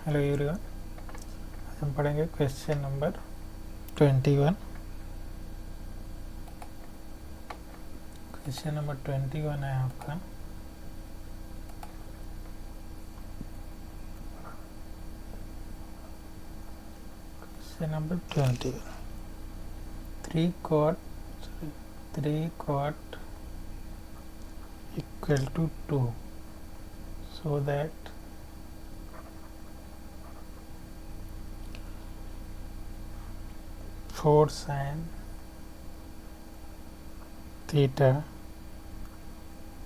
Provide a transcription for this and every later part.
Hello everyone, आज हम पढ़ेंगे क्वेश्चन नंबर 21। क्वेश्चन नंबर 21 है आपका। Question number 21, 3 cot equal to 2, so that 4 sin theta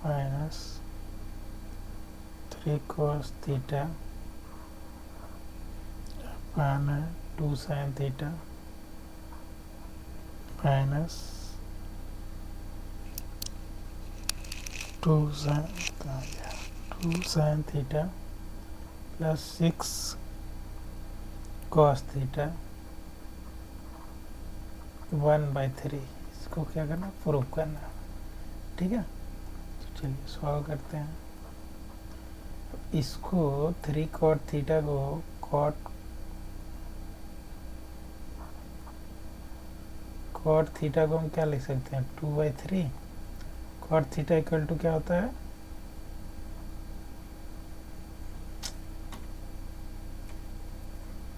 minus 3 cos theta upon 2 sin theta minus 2 sin theta plus 6 cos theta 1/3। इसको क्या करना, prove करना। ठीक है, तो चलिए सॉल्व करते हैं। इसको 3 cot थीटा को cot थीटा को हम क्या लिख सकते हैं, 2/3। cot थीटा इक्वल टू क्या होता है,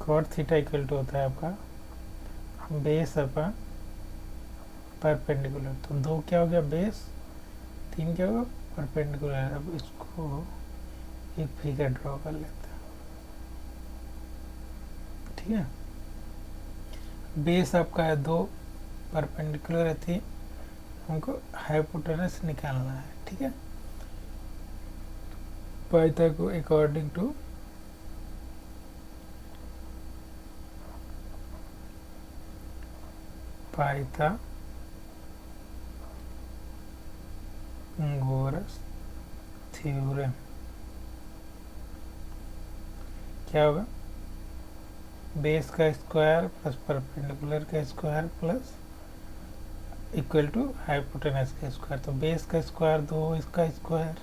cot थीटा इक्वल टू होता है आपका बेस अपन परपेंडिकुलर। तो 2 क्या हो गया बेस, 3 क्या होगा परपेंडिकुलर। अब इसको एक फिगर ड्रॉ कर लेते हैं। ठीक है, बेस आपका है 2, परपेंडिकुलर है 3, हमको हाइपोटेनस निकालना है। ठीक है, पाइथा को अकॉर्डिंग टू पाइथागोरस थ्योरम क्या होगा, बेस का स्क्वायर प्लस परपेंडिकुलर का square plus equal to hypotenuse का स्क्वायर। तो बेस का स्क्वायर 2, इसका स्क्वायर,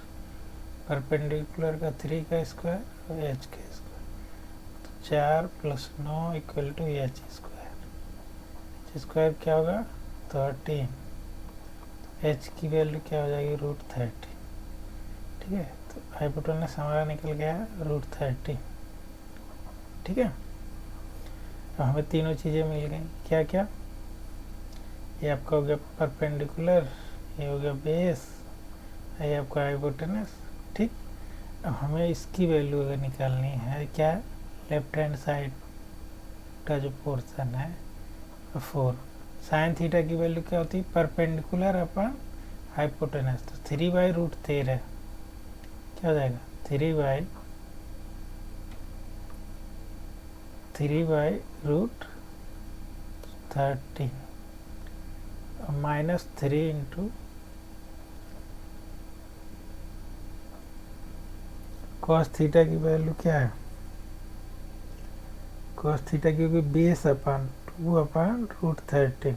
परपेंडिकुलर का 3 का स्क्वायर और एच का स्क्वायर। तो 4 + 9 equal to H square. H square क्या होगा 13। एच की वैल्यू क्या हो जाएगी √30। ठीक है, तो हाइपोटेनस हमारा निकल गया √30। ठीक है, तो हमें तीनों चीज़ें मिल गई। क्या क्या, ये आपका हो गया परपेंडिकुलर, ये हो गया बेस, ये आपका हाइपोटेनस। ठीक, अब हमें इसकी वैल्यू अगर निकालनी है, क्या लेफ्ट हैंड साइड का जो पोर्शन है 4। साइन थीटा की वैल्यू क्या होती है, परपेंडिकुलर अपन हाइपोटेनस। तो 3/√13 क्या हो जाएगा, 3/√13 -3 इंटू कॉस थीटा की वैल्यू क्या है, कॉस थीटा क्योंकि बेस अपन 2/√13।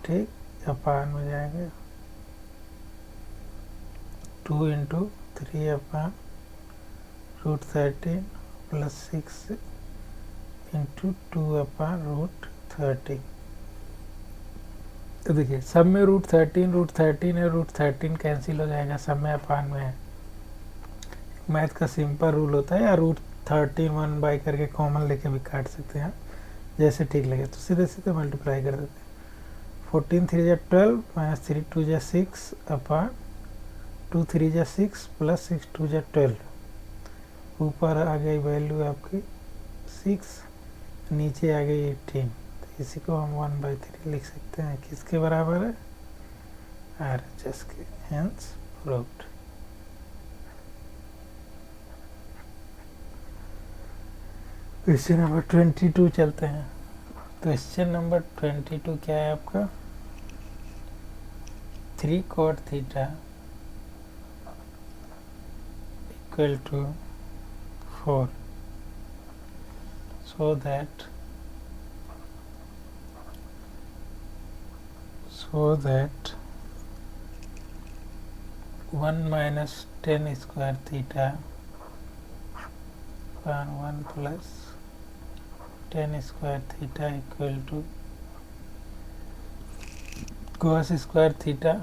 ठीक, अपान में जाएंगे 2 इंटू 3/√13 प्लस 6 इंटू 2/√13। तो देखिए सब में √13 है, √13 कैंसिल हो जाएगा, सब में अपान में है। मैथ का सिंपल रूल होता है, या √13 1 बाई करके कॉमन लेके भी काट सकते हैं, जैसे ठीक लगे। तो सीधे सीधे मल्टीप्लाई कर देते हैं। 14 3 = 12 माइनस 3 2 = 6 अपॉन 2 3 = 6 प्लस 6 2 = 12। ऊपर आ गई वैल्यू आपकी 6, नीचे आ गई 18। तो इसी को हम 1/3 लिख सकते हैं। किसके बराबर है, RHS के। Hence proved. क्वेश्चन नंबर 22 चलते हैं। क्वेश्चन नंबर 22 क्या है आपका, 3 cot theta equal to 4, so that 1 - tan² theta upon 1 plus tan square theta equal to cos square theta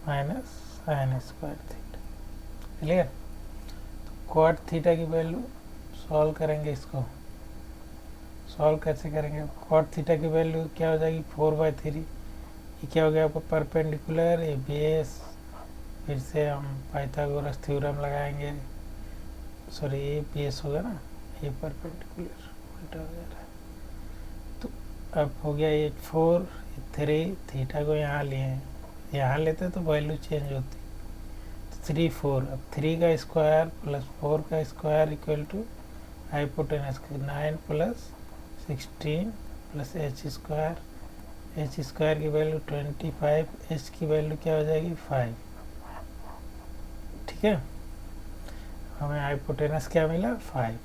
minus sin square theta. Clear? cot theta की value solve करेंगे, इसको solve कैसे करेंगे? cot थीटा की value क्या हो जाएगी 4/3। ये क्या हो गया आपका परपेंडिकुलर, ये बेस, फिर से हम पाइथागोरस थ्योरम लगाएंगे, सॉरी ये बेस होगा ना, ये परपेंडिकुलर उल्टा हो जा रहा है। तो अब हो गया ये 4 3 थीटा को यहाँ लिए हैं, यहाँ लेते तो वैल्यू चेंज होती, तो 3 4। अब 3 का स्क्वायर प्लस 4 का square equal to hypotenuse 9 plus 16 plus H square की वैल्यू 25, एच की वैल्यू क्या हो जाएगी 5। ठीक है, हमें हाइपोटेनस क्या मिला 5।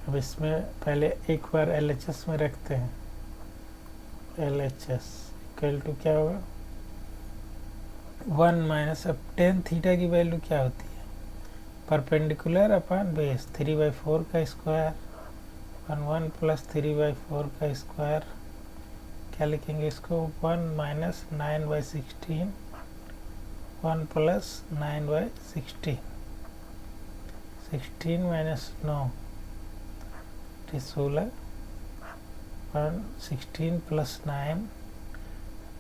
अब इसमें पहले एक बार LHS में रखते हैं, LHS इक्वल टू क्या होगा 1 माइनस, अब टेन थीटा की वैल्यू क्या होती है परपेंडिकुलर अपॉन बेस 3/4 का स्क्वायर 1 प्लस 3/4 का स्क्वायर, क्या लिखेंगे इसको 1 माइनस 9/16, 1 प्लस 9/16, 16 माइनस 9 16, 16 प्लस 9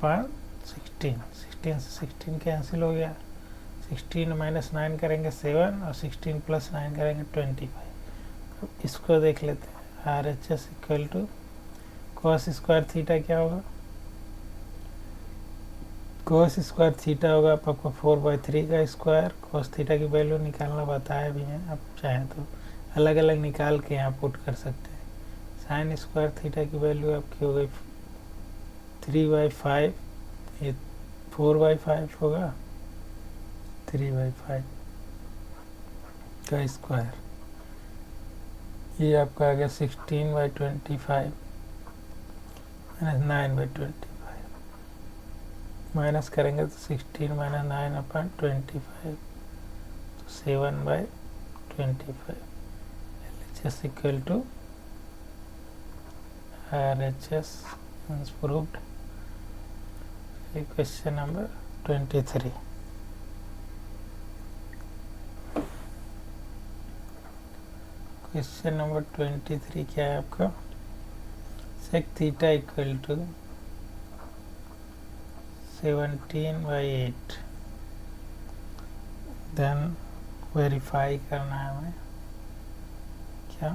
पर 16, 16 से 16 कैंसिल हो गया, 16 माइनस 9 करेंगे 7 और 16 प्लस 9 करेंगे 25। अब इसको देख लेते हैं, RHS equal to cos square theta क्या होगा, cos स्क्वायर थीटा होगा आपको 4/3 का स्क्वायर, cos थीटा की वैल्यू निकालना बताया भी है, आप चाहें तो अलग अलग निकाल के यहाँ पुट कर सकते हैं। sin स्क्वायर थीटा की वैल्यू आपकी हो गई 3/5, ये 4/5 होगा, 3/5 का स्क्वायर, ये आपका आ गया 16/25 माइनस 9/25, माइनस करेंगे तो 16 माइनस 9/25 तो 7/25। LHS equal to RHS proved. Question number 23। Question number 23 क्या है आपका, sec theta equal to 17/8, then verify करना है हमें, क्या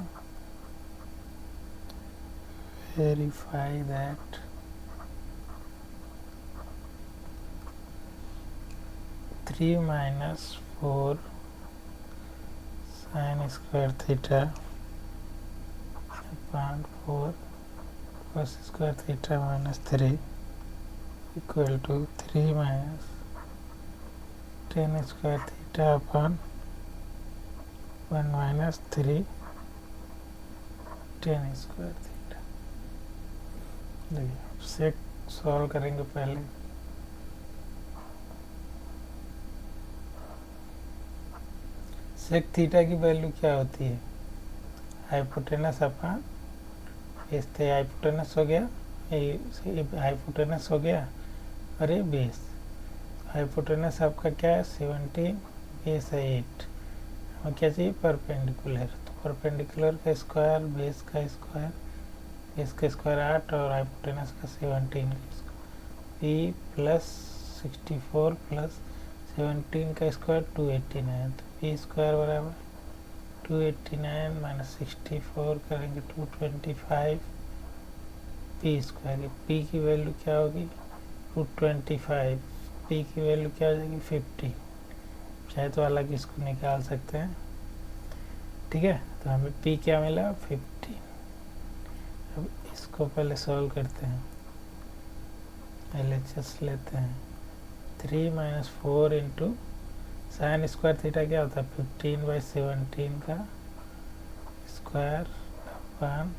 verify that three minus 4 sin square theta upon 4 cos square theta minus 3 equal to 3 minus tan square theta upon 1 minus 3 tan square theta. देखिए sec solve करेंगे पहले, sec theta की value क्या होती है हाइपोटेनस अपॉन बेस, थे hypotenuse हो गया, हाइपोटेनस हो गया, अरे बेस, हाइपोटेनस आपका क्या है 17, बेस है 8, हमें क्या चाहिए परपेंडिकुलर, तो परपेंडिकुलर का स्क्वायर बेस का स्क्वायर, बेस का स्क्वायर 8 और हाइपोटेनस का 17 का स्क्वायर, पी प्लस 64 प्लस 17 का स्क्वायर 289, तो पी स्क्वायर बराबर 289 माइनस 64 करेंगे 225 पी स्क्वायर, पी की वैल्यू क्या होगी 225, पी की वैल्यू क्या हो जाएगी 50, चाहे तो अलग इसको निकाल सकते हैं। ठीक है, तो हमें पी क्या मिला 50। अब इसको पहले सॉल्व करते हैं, LHS लेते हैं, 3 minus 4 into sine square theta क्या होता है 15/17 का square upon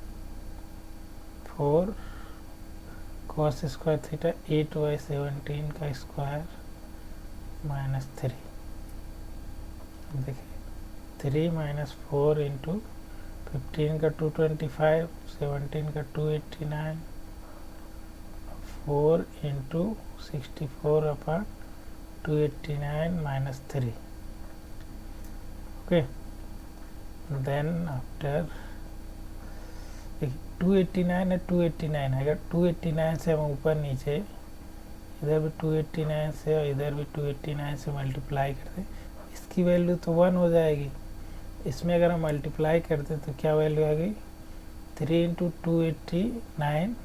4 cos square theta 8/17 का स्क्वायर माइनस 3। देखिए 3 माइनस 4 इंटू 15 का 225, 17 का 289, 4 into 64 upon 289 minus 3. Okay, then after 289 है, 289 अगर 289 से हम ऊपर नीचे इधर भी 289 से और इधर भी 289 से मल्टीप्लाई करते, इसकी वैल्यू तो 1 हो जाएगी. इसमें अगर हम मल्टीप्लाई करते तो क्या वैल्यू आ गई, 3 into 289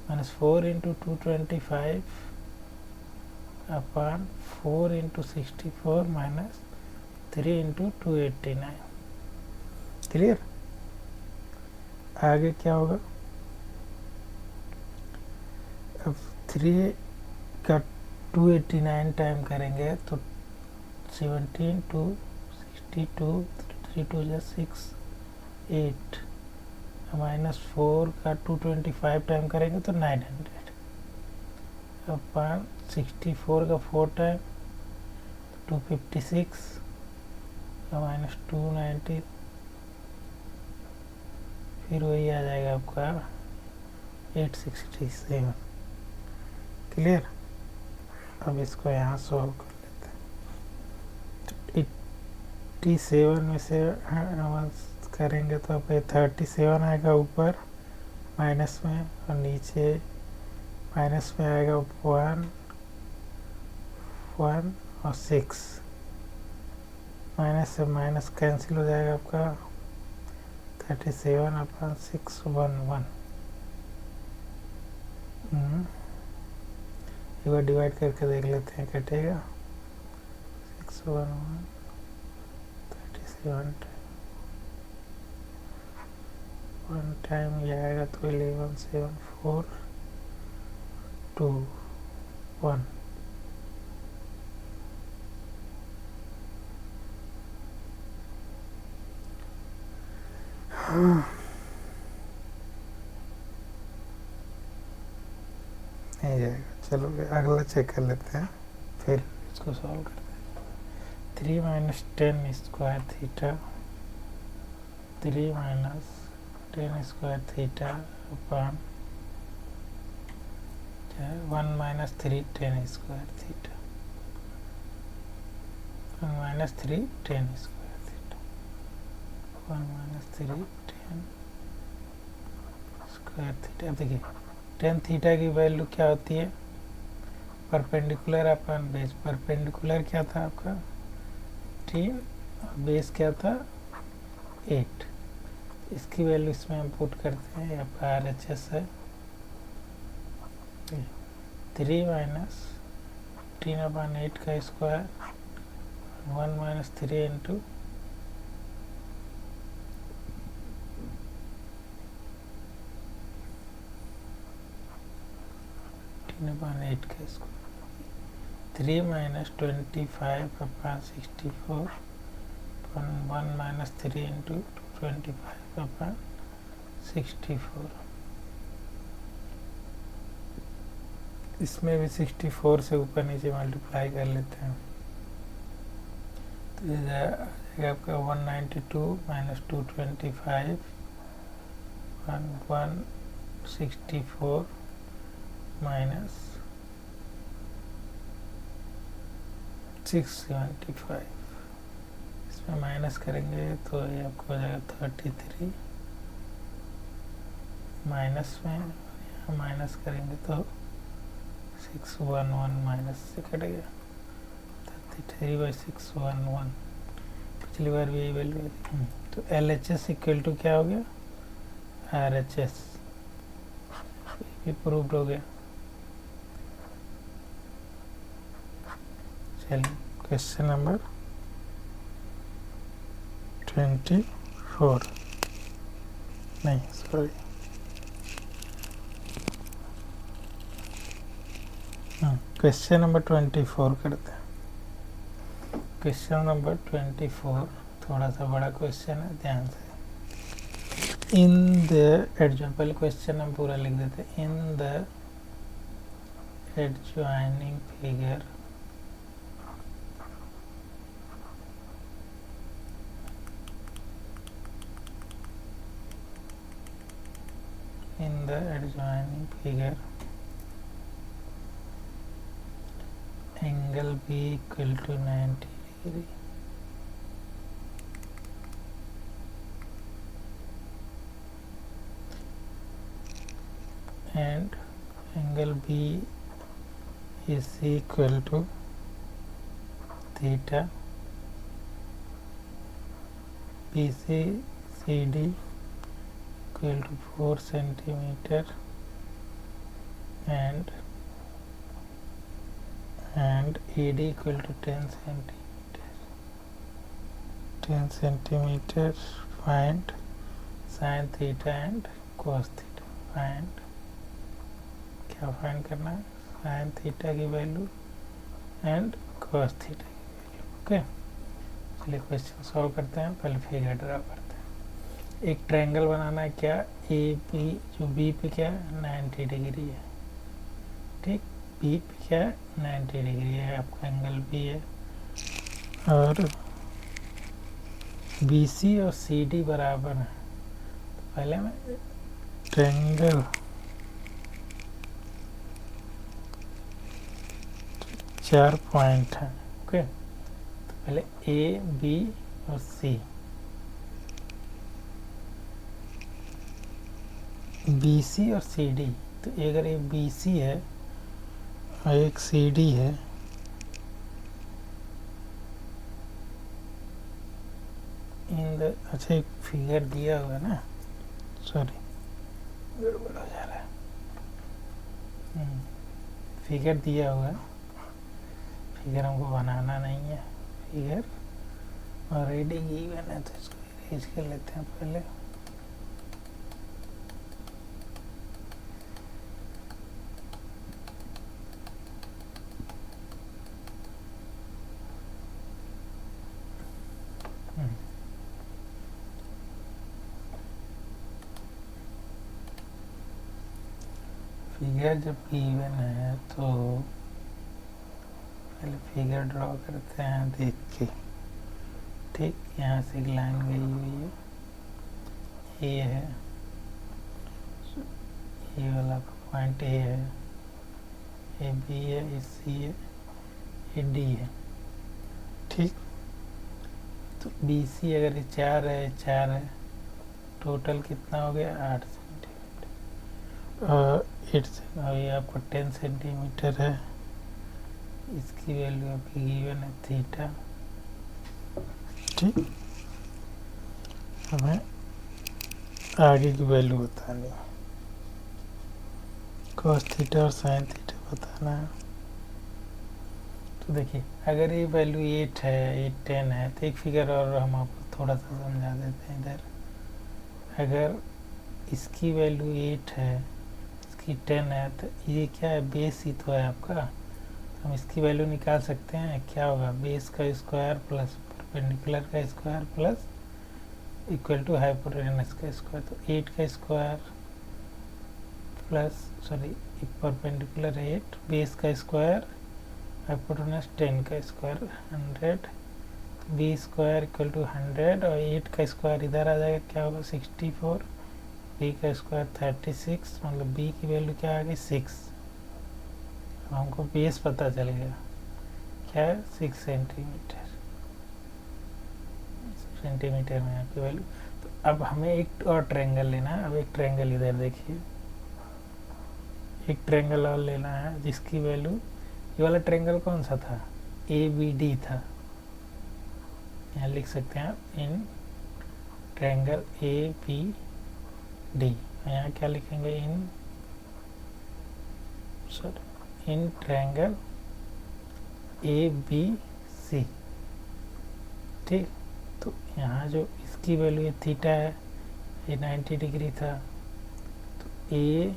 minus 4 into 225 upon 4 into 64 minus 3 into 289. Clear. आगे क्या होगा, अब 3 का 289 टाइम करेंगे तो 17 टू 62, 3 टू 6, 8 माइनस 4 का 225 टाइम करेंगे तो 900 अपॉन 64 का 4 टाइम 256 माइनस 290, फिर वही आ जाएगा आपका 867. क्लियर. अब इसको यहाँ सॉल्व कर लेते हैं. 87 में से करेंगे तो आप 37 आएगा ऊपर माइनस में, और नीचे माइनस में आएगा 1 1 और 6. माइनस से माइनस कैंसिल हो जाएगा आपका 37 अपॉन 611. एक बार डिवाइड करके देख लेते हैं कटेगा. 611 37 वन टाइम ये आएगा तो 11742 नहीं जाएगा. चलो अगला चेक कर लेते हैं, फिर इसको सॉल्व करते हैं. 3 minus 10 square theta, 3 minus 10 square theta upon 1 minus 3 10 square theta, 1 minus 3 10 square theta, 1 minus 3 10 square theta. अब देखिए टेन थीटा की वैल्यू क्या होती है, परपेंडिकुलर अपॉन बेस. परपेंडिकुलर क्या था आपका 3 और बेस क्या था 8. इसकी वैल्यू इसमें हम पुट करते हैं. आपका RHS है 3 माइनस 3/8 का स्क्वायर, 1 माइनस 3 इंटू 3/8 का स्क्वायर, 3 माइनस 25/64 1 माइनस 3 इंटू 25/64. इसमें भी 64 से ऊपर नीचे मल्टीप्लाई कर लेते हैं तो ये जाएगा आपका 192 माइनस 225 164 माइनस 675. इसमें माइनस करेंगे तो ये आपको हो जाएगा 33 माइनस में, यहाँ माइनस करेंगे तो 611 माइनस से कटेगा 33/611. पिछली बार भी यही वैल्यू है. तो LHS इक्वल टू क्या हो गया RHS. ये प्रूव्ड हो गया. चलिए क्वेश्चन नंबर 24 नहीं सॉरी क्वेश्चन नंबर 24 करते हैं. क्वेश्चन नंबर 24 थोड़ा सा बड़ा क्वेश्चन है, ध्यान से. इन द एडजॉइन, पहले क्वेश्चन हम पूरा लिख देते हैं. In the in the adjoining figure angle B equal to 90 degree and angle B is equal to theta, BC CD equal to 4 centimeter and AD equal to 10 centimeter. 10 centimeter. Find sin theta and cos theta. Find क्या find करना है? Sine theta की value and cos theta की value. Okay, चलिए question solve करते हैं. पहले figure draw करते हैं. एक ट्रायंगल बनाना है. क्या ए बी, जो बी पे क्या है 90 डिग्री है. ठीक, बी पे क्या है 90 डिग्री है. आपका एंगल बी है और बी सी और सी डी बराबर है. तो पहले मैं ट्रायंगल चार पॉइंट है. ओके, तो पहले ए बी और सी. बी सी और सी डी. तो अगर ये बी सी है और एक सी डी है, इन द, अच्छा एक फिगर दिया हुआ है ना, सॉरी गड़बड़ हो जा रहा है. फिगर दिया हुआ है. फिगर हमको बनाना नहीं है. फिगर ऑलरेडी गिवन है तो इसको इरेज कर लेते हैं पहले. फिगर जब गिवन है तो पहले फिगर ड्रॉ करते हैं देख के. ठीक, यहाँ से एक लाइन गई हुई है. ये है, ये वाला पॉइंट ए है, ये बी है, ये सी है, ये डी है. ठीक, तो बी सी अगर ये 4 है, 4 है, टोटल कितना हो गया 8 सेंटीमीटर और 8 से, और ये आपको 10 सेंटीमीटर है. इसकी वैल्यू आपकी गिवन है थीटा. ठीक, हमें आगे की वैल्यू बतानी है. कॉस थीटा और साइन थीटा बताना है. तो देखिए, अगर ये वैल्यू 8 है, 8 10 है, तो एक फिगर और हम आपको थोड़ा सा समझा देते हैं इधर. अगर इसकी वैल्यू 8 है, इसकी 10 है, तो ये क्या है, बेस ही तो है आपका. हम इसकी वैल्यू निकाल सकते हैं. क्या होगा, बेस का स्क्वायर प्लस परपेंडिकुलर का square plus equal to hypotenuse का स्क्वायर. तो 8 का square plus, sorry, perpendicular 8, base का स्क्वायर, हाइपोटेनस 10 का square 100. B square equal to 100 और 8 का स्क्वायर इधर आ जाएगा. क्या होगा 64. बी का स्क्वायर 36, मतलब बी की वैल्यू क्या आ गई 6. हमको बेस पता चलेगा क्या है 6 सेंटीमीटर. सेंटीमीटर में यहाँ की वैल्यू. तो अब हमें एक और ट्रायंगल लेना है. अब एक ट्रायंगल इधर देखिए, एक ट्रायंगल और लेना है जिसकी वैल्यू, ये वाला ट्रायंगल कौन सा था, ए बी डी था. यहाँ लिख सकते हैं आप in triangle A B D. यहाँ क्या लिखेंगे, इन ट्रायंगल ए बी सी. ठीक, तो यहाँ जो इसकी वैल्यू है थीटा है, ये 90 डिग्री था. तो ए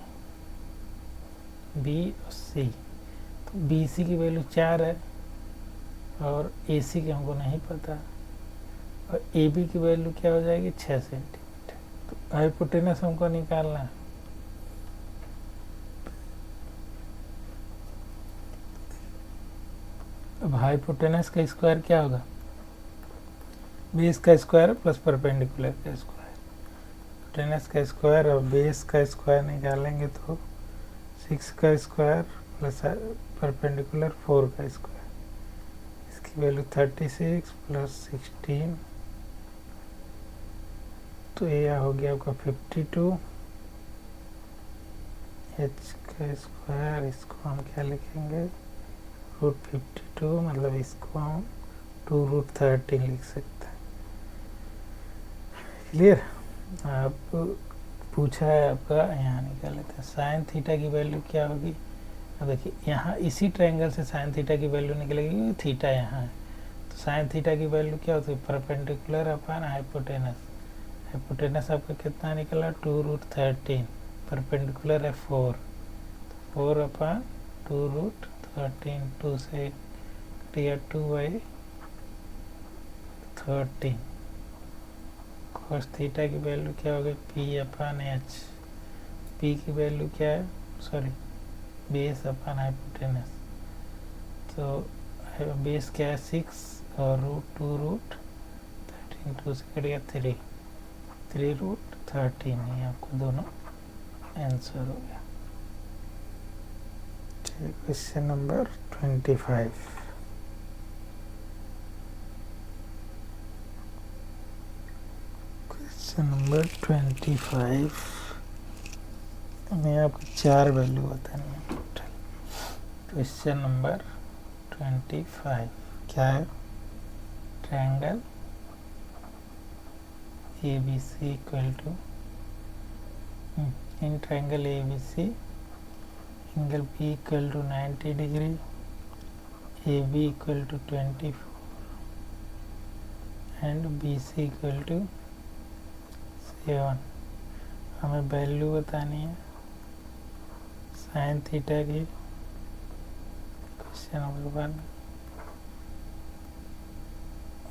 बी और सी, तो बी सी की वैल्यू 4 है और ए सी की हमको नहीं पता. और ए बी की वैल्यू क्या हो जाएगी 6 सेंटीमीटर. तो हाइपोटेनस हमको निकालना है. अब हाइपोटेनस का स्क्वायर क्या होगा, बेस का स्क्वायर प्लस परपेंडिकुलर का स्क्वायर. हाइपोटेनस का स्क्वायर और बेस का स्क्वायर निकालेंगे तो 6 का स्क्वायर प्लस परपेंडिकुलर 4 का स्क्वायर, इसकी वैल्यू 36 प्लस 16, तो ये हो गया आपका 52। h का स्क्वायर, इसको हम क्या लिखेंगे, √52, मतलब इसको हम 2√13 लिख सकते हैं। क्लियर। आप पूछा है आपका, यहाँ निकाल लेते हैं साइन थीटा की वैल्यू क्या होगी। अब देखिए यहाँ इसी ट्रायंगल से साइन थीटा की वैल्यू निकलेगी क्योंकि थीटा यहाँ है, तो साइन थीटा की वैल्यू क्या होती है, परपेंडिकुलर अपॉन हाइपोटेनस। हाइपोटेनस आपका कितना निकला, 2√13, परपेंडिकुलर है 4, 4 अपॉन 2√13, 2 से कटिया 2/13। cos थीटा की वैल्यू क्या होगी, p अपॉन h, p की वैल्यू क्या है, सॉरी बेस अपॉन हाइपोटेनस, तो बेस क्या है 6 और √2√13, 2 से कट गया 3, 3√13, ये आपको दोनों आंसर हो गया। Question number 25। क्वेश्चन नंबर 25 में आपको 4 वैल्यू बतानी है टोटल। क्वेश्चन नंबर 25 क्या है, triangle ABC equal to, in triangle ABC angle P equal to 90 degree, AB equal to 24 and BC equal to 7। हमें वैल्यू बतानी है साइन थीटा की, क्वेश्चन नंबर 1,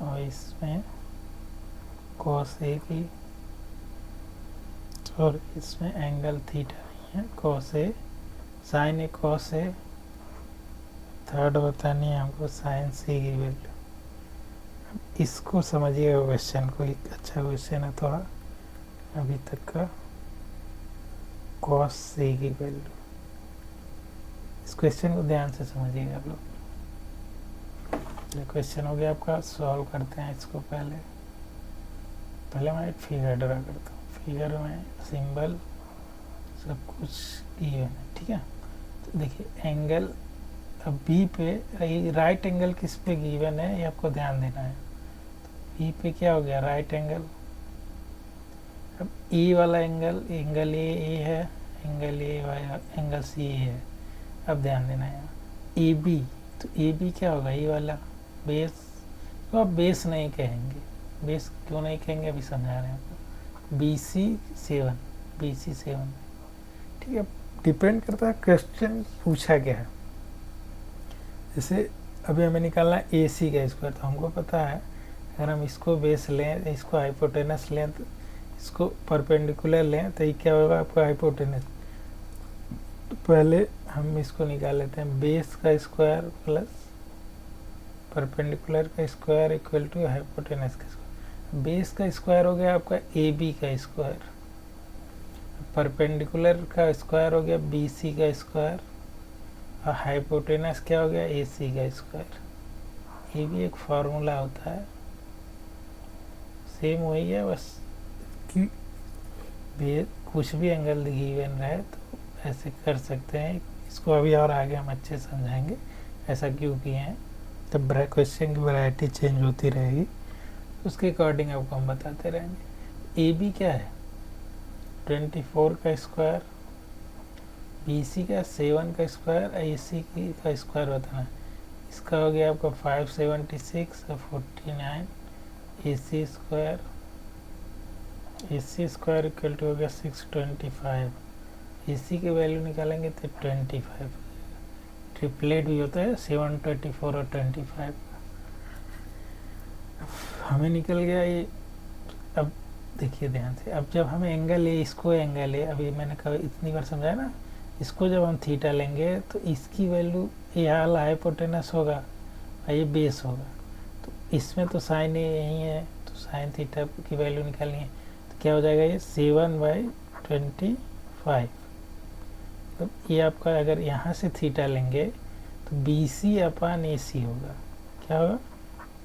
और इसमें कॉस ए की, और इसमें एंगल थीटा नहीं है, cos A, sign A cos A. Third बतानी है हमको साइन सी की वैल्यू। इसको समझिएगा क्वेश्चन को, एक अच्छा क्वेश्चन है थोड़ा अभी तक का, कॉस सी की वैल्यू। इस क्वेश्चन को ध्यान से समझिएगा आप लोग। क्वेश्चन हो गया आपका, सॉल्व करते हैं इसको। पहले मैं एक फिगर ड्रा करता हूँ, फिगर में सिंबल सब कुछ गिवन है, ठीक है। तो देखिए एंगल अब बी पे, राइट एंगल किस पे गिवन है ये आपको ध्यान देना है। तो बी पे क्या हो गया, राइट एंगल। अब ई वाला एंगल, एंगल ए है, एंगल ए वाला एंगल सी है। अब ध्यान देना है ए बी, तो ए बी क्या होगा, ई वाला बेस, तो आप बेस नहीं कहेंगे, बेस क्यों नहीं कहेंगे अभी समझा रहे हैं आपको। BC7, BC7, ठीक है। डिपेंड करता है क्वेश्चन पूछा क्या है। जैसे अभी हमें निकालना है AC का स्क्वायर, तो हमको पता है अगर हम इसको बेस लें, इसको हाइपोटेनस लें, तो इसको परपेंडिकुलर लें, तो ये क्या होगा आपका हाइपोटेनस। तो पहले हम इसको निकाल लेते हैं, बेस का स्क्वायर प्लस परपेंडिकुलर का स्क्वायर इक्वल टू हाइपोटेनस का स्क्वायर। बेस का स्क्वायर हो गया आपका AB का स्क्वायर, परपेंडिकुलर का स्क्वायर हो गया BC का स्क्वायर, और हाइपोटेनस क्या हो गया AC का स्क्वायर। ये भी एक फार्मूला होता है, सेम वही है, बस कि कुछ भी एंगल गिवन रहे तो ऐसे कर सकते हैं। इसको अभी और आगे हम अच्छे समझाएंगे ऐसा क्यों किए हैं, तब क्वेश्चन की वैरायटी चेंज होती रहेगी, उसके अकॉर्डिंग आपको हम बताते रहेंगे। AB क्या है 24 का स्क्वायर, BC का 7 का स्क्वायर, AC का स्क्वायर बताना है। इसका हो गया आपका 576 और 49, AC square, AC square equal to हो गया 625। AC की वैल्यू निकालेंगे तो 25, ट्रिपलेट भी होता है 7, 24 और 25। हमें निकल गया ये। अब देखिए ध्यान से, अब जब हमें एंगल है, इसको एंगल है, अभी मैंने कहा इतनी बार समझाया ना, इसको जब हम थीटा लेंगे तो इसकी वैल्यू ये वाला हाइपोटेनस होगा और ये बेस होगा। तो इसमें तो साइन ए यही है, तो साइन थीटा की वैल्यू निकालनी है, तो क्या हो जाएगा ये 7/25। तो ये आपका अगर यहाँ से थीटा लेंगे तो BC/AC होगा। क्या होगा?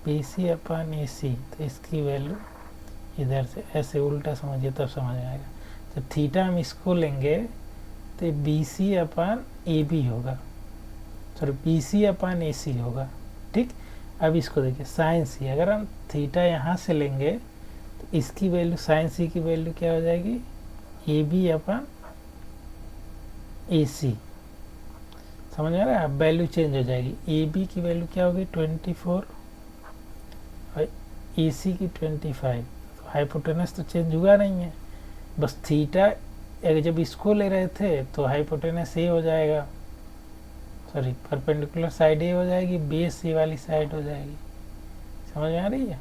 BC/AC। तो इसकी वैल्यू इधर से ऐसे उल्टा समझिए तब समझ में आएगा। तो थीटा हम इसको लेंगे तो BC/AB होगा, सॉरी BC/AC होगा। ठीक, अब इसको देखिए साइन सी, अगर हम थीटा यहाँ से लेंगे तो इसकी वैल्यू साइन सी की वैल्यू क्या हो जाएगी? AB/AC। समझ आ रहा है? अब वैल्यू चेंज हो जाएगी। AB की वैल्यू क्या होगी? 24 और AC की 25। तो हाइपोटेनस तो चेंज हुआ नहीं है, बस थीटा अगर जब इसको ले रहे थे तो हाइपोटेनस ए हो जाएगा, सॉरी परपेंडिकुलर साइड ए हो जाएगी, बेस ए वाली साइड हो जाएगी। समझ में आ रही है?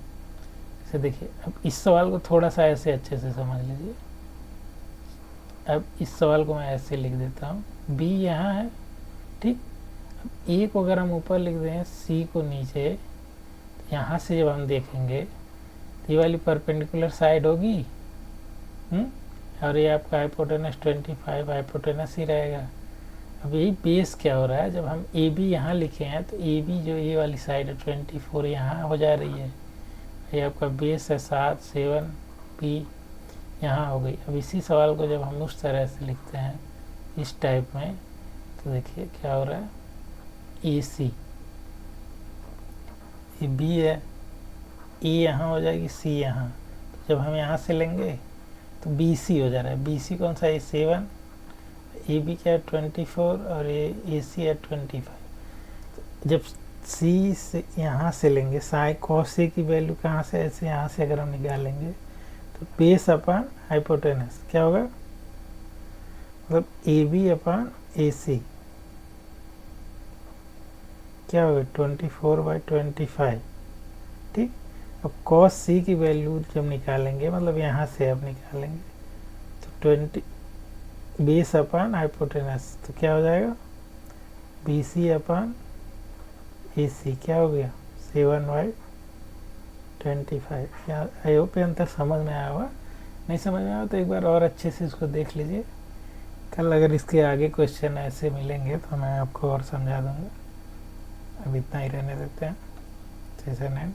इसे देखिए, अब इस सवाल को थोड़ा सा ऐसे अच्छे से समझ लीजिए। अब इस सवाल को मैं ऐसे लिख देता हूँ, बी यहाँ है, ठीक। अब ए को अगर हम ऊपर लिख दें, सी को नीचे, तो यहाँ से जब हम देखेंगे तो ये वाली परपेंडिकुलर साइड होगी, और ये आपका हाइपोटेनस 25 हाइपोटेनस ही रहेगा। अब यही बेस क्या हो रहा है, जब हम ए बी यहाँ लिखे हैं तो ए बी जो ये वाली साइड है 24 यहाँ हो जा रही है, ये आपका बेस है 7 7 बी यहाँ हो गई। अब इसी सवाल को जब हम उस तरह से लिखते हैं इस टाइप में, तो देखिए क्या हो रहा है, ए सी, ये बी है, ए यहाँ हो जाएगी, सी यहाँ। तो जब हम यहाँ से लेंगे तो बी सी हो जा रहा है। बी सी कौन सा है? 7, ए बी क्या है 24 और ए सी है 25। जब सी से यहाँ से लेंगे, साई कॉस सी की वैल्यू कहाँ से, ऐसे यहाँ से अगर हम निकालेंगे तो बेस अपॉन हाइपोटेनस क्या होगा, मतलब ए बी अपॉन ए सी क्या होगा 24/25। ठीक, अब कॉस सी की वैल्यू जब निकालेंगे, मतलब यहाँ से अब निकालेंगे तो 20 बेस अपॉन हाइपोटेनस, तो क्या हो जाएगा बी सी अपॉन ए सी क्या हो गया 7/25। क्या आई होप ये अंतर समझ में आया होगा। नहीं समझ में आया तो एक बार और अच्छे से इसको देख लीजिए। कल अगर इसके आगे क्वेश्चन ऐसे मिलेंगे तो मैं आपको और समझा दूंगा। अब इतना ही रहने देते हैं। Session and.